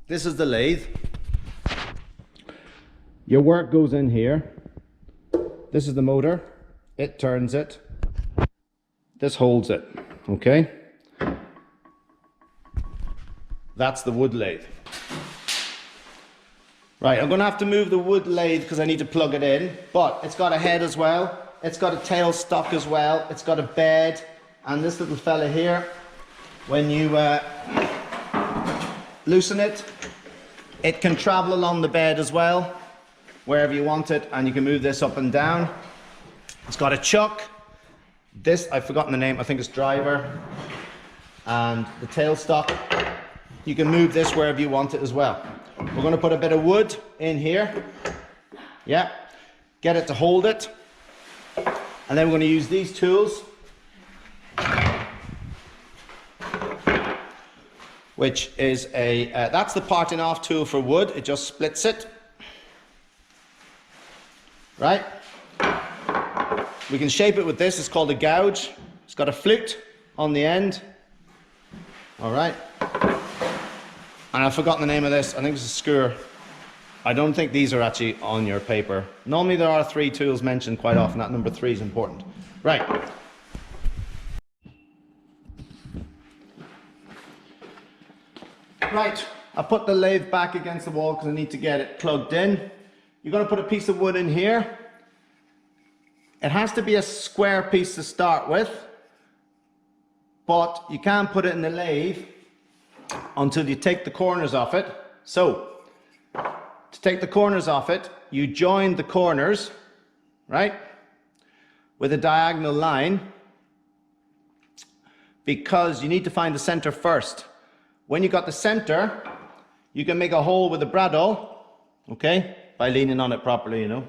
This is the lathe. Your work goes in here. This is the motor. It turns it. This holds it. Okay? That's the wood lathe. Right, I'm going to have to move the wood lathe because I need to plug it in. But it's got a head as well. It's got a tail stock as well. It's got a bed. And this little fella here, when you loosen it, it can travel along the bed as well, wherever you want it, and you can move this up and down. It's got a chuck. This, I've forgotten the name, I think it's driver. And the tail stock, you can move this wherever you want it as well. We're going to put a bit of wood in here. Yeah, get it to hold it. And then we're going to use these tools, which is a, that's the parting off tool for wood. It just splits it. Right? We can shape it with this. It's called a gouge. It's got a flute on the end. All right. And I've forgotten the name of this. I think it's a skewer. I don't think these are actually on your paper. Normally there are 3 tools mentioned quite often. That number 3 is important. Right. Right, I put the lathe back against the wall because I need to get it plugged in. You're going to put a piece of wood in here. It has to be a square piece to start with, but you can't put it in the lathe until you take the corners off it. So, to take the corners off it, you join the corners, right, with a diagonal line, because you need to find the center first. When you got the center, you can make a hole with a bradawl, okay, by leaning on it properly, you know,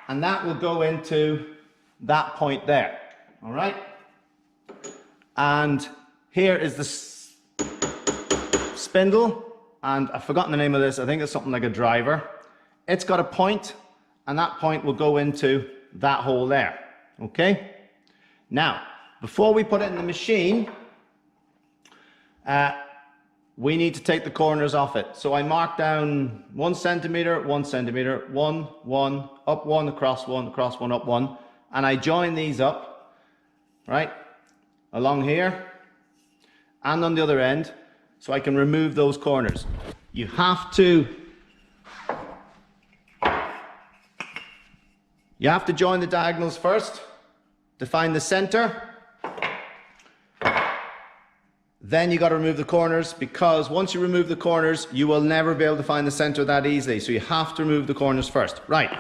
and that will go into that point there, all right? And here is the spindle, and I've forgotten the name of this. I think it's something like a driver. It's got a point, and that point will go into that hole there, okay? Now, before we put it in the machine, we need to take the corners off it. So I mark down 1 centimeter, 1 centimeter, 1, 1, up 1, across 1, across 1, up 1. And I join these up, right, along here and on the other end, so I can remove those corners. You have to join the diagonals first to find the center. Then you got to remove the corners, because once you remove the corners, you will never be able to find the center that easily. So you have to remove the corners first. Right.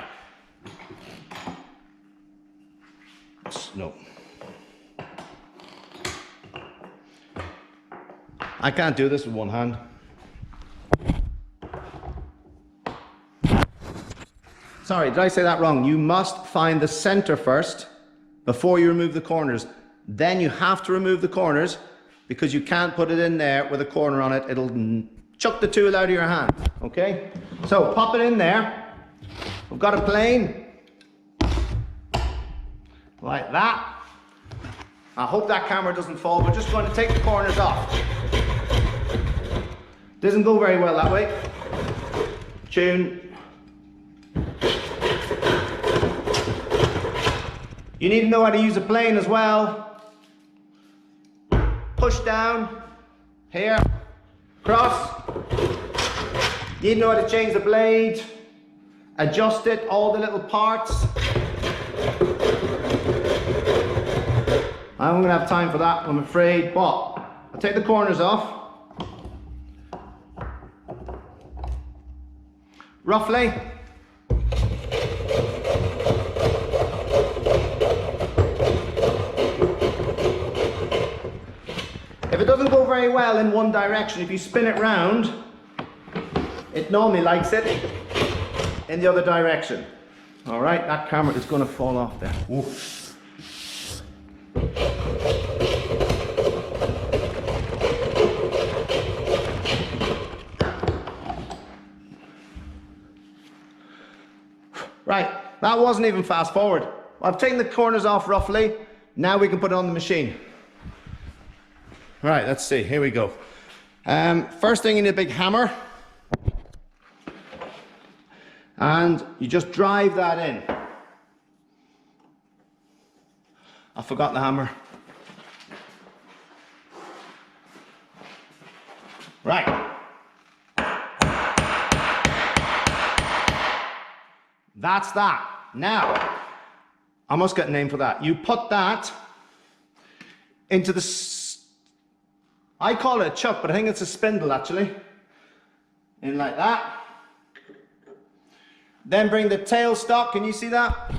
No. I can't do this with one hand. Sorry, did I say that wrong? You must find the center first before you remove the corners. Then you have to remove the corners, because you can't put it in there with a corner on it. It'll chuck the tool out of your hand, okay? So pop it in there. We've got a plane like that. I hope that camera doesn't fall. We're just going to take the corners off. Doesn't go very well that way. Tune. You need to know how to use a plane as well. Push down, here, cross. You need to know how to change the blade, adjust it, all the little parts. I'm gonna have time for that, I'm afraid, but I'll take the corners off. Roughly. If it doesn't go very well in one direction, if you spin it round, it normally likes it in the other direction. All right, that camera is going to fall off there. Oof. Right, that wasn't even fast forward. I've taken the corners off roughly. Now we can put it on the machine. Right, let's see, here we go. First thing, you need a big hammer. And you just drive that in. I forgot the hammer. Right. That's that. Now, I must get a name for that. You put that into the, I call it a chuck, but I think it's a spindle actually. In like that. Then bring the tailstock, can you see that?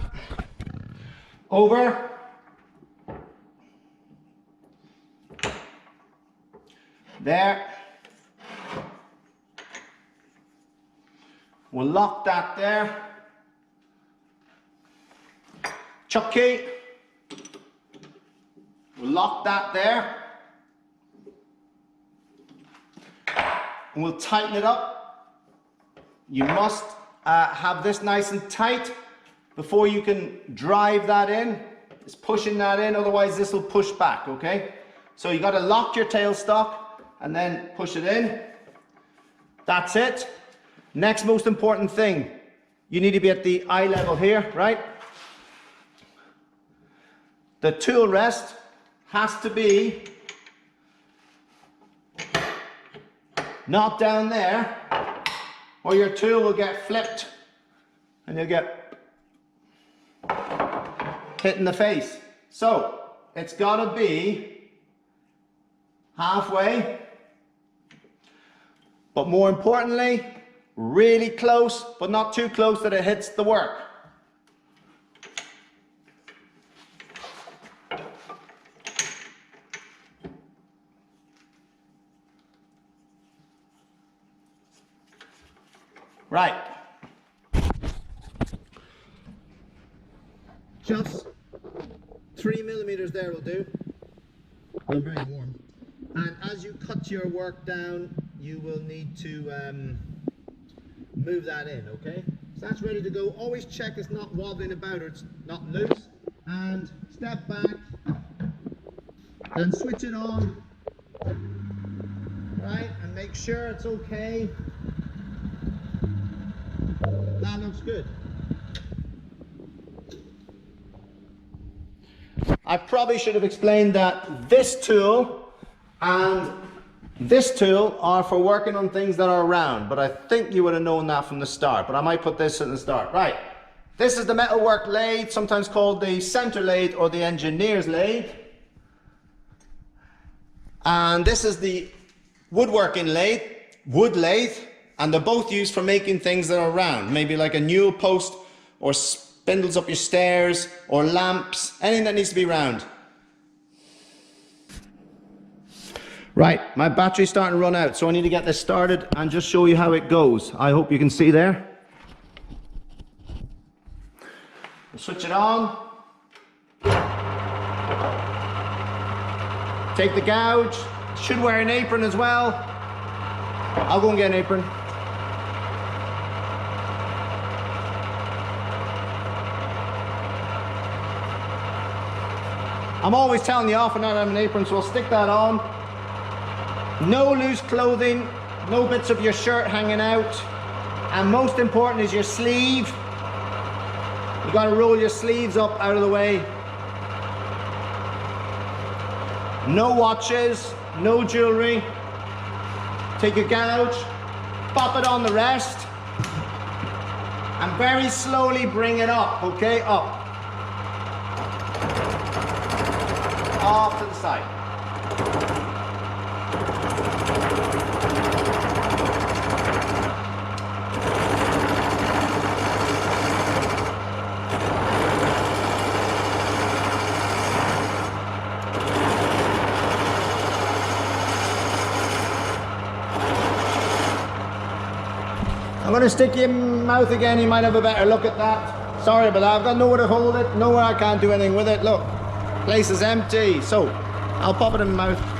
Over. There. We'll lock that there. Chuck key. We'll lock that there. And we'll tighten it up. You must have this nice and tight before you can drive that in. It's pushing that in, otherwise this will push back, okay? So you got to lock your tailstock and then push it in. That's it. Next most important thing, you need to be at the eye level here, right? The tool rest has to be not down there, or your tool will get flipped and you'll get hit in the face. So it's got to be halfway, but more importantly, really close, but not too close that it hits the work. Right. Just 3 millimeters there will do. I'm very warm. And as you cut your work down, you will need to move that in, okay? So that's ready to go. Always check it's not wobbling about or it's not loose. And step back and switch it on, right? And make sure it's okay. That looks good. I probably should have explained that this tool and this tool are for working on things that are round, but I think you would have known that from the start, but I might put this at the start. Right, this is the metalwork lathe, sometimes called the center lathe or the engineer's lathe. And this is the woodworking lathe, wood lathe, and they're both used for making things that are round, maybe like a newel post or spindles up your stairs or lamps, anything that needs to be round. Right, my battery's starting to run out, so I need to get this started and just show you how it goes. I hope you can see there. We'll switch it on. Take the gouge. Should wear an apron as well. I'll go and get an apron. I'm always telling you off and not have an apron, so I'll stick that on. No loose clothing, no bits of your shirt hanging out, and most important is your sleeve. You got to roll your sleeves up out of the way. No watches, no jewelry. Take your gouge, pop it on the rest, and very slowly bring it up, okay? Up. Off to the side. I'm going to stick your mouth again, you might have a better look at that. Sorry about that, I've got nowhere to hold it, nowhere I can't do anything with it. Look, place is empty, so I'll pop it in my mouth.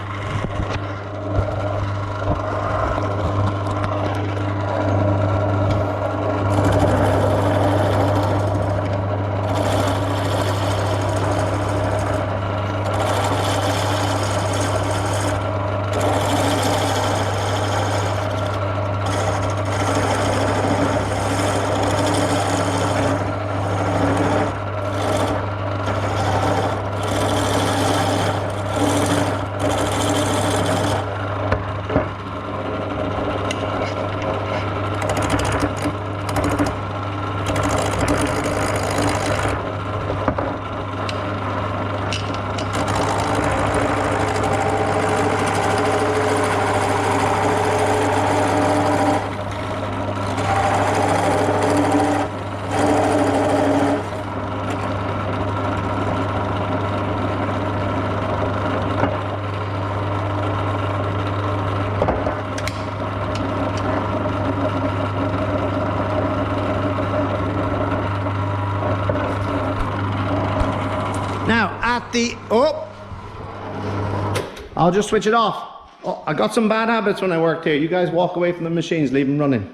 I'll just switch it off. Oh, I got some bad habits when I worked here. You guys walk away from the machines, leave them running.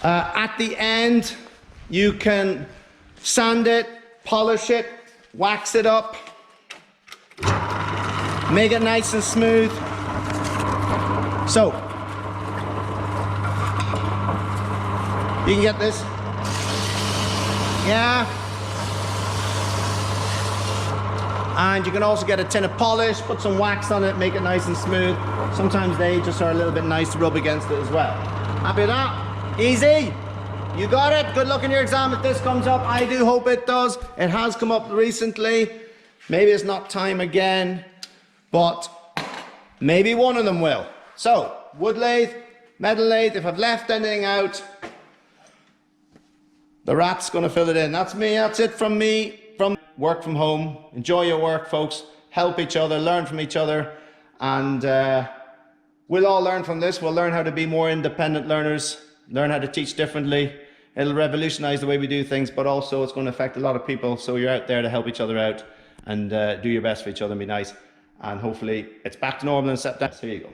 At the end, you can sand it, polish it, wax it up, make it nice and smooth. So, you can get this. Yeah. And you can also get a tin of polish, put some wax on it, make it nice and smooth. Sometimes they just are a little bit nice to rub against it as well. Happy with that? Easy. You got it. Good luck in your exam if this comes up. I do hope it does. It has come up recently. Maybe it's not time again, but maybe one of them will. So, wood lathe, metal lathe. If I've left anything out, the rat's going to fill it in. That's me. That's it from me. From work from home. Enjoy your work, folks. Help each other. Learn from each other. And we'll all learn from this. We'll learn how to be more independent learners. Learn how to teach differently. It'll revolutionize the way we do things, but also it's going to affect a lot of people. So you're out there to help each other out and do your best for each other and be nice. And hopefully it's back to normal in September. Here you go.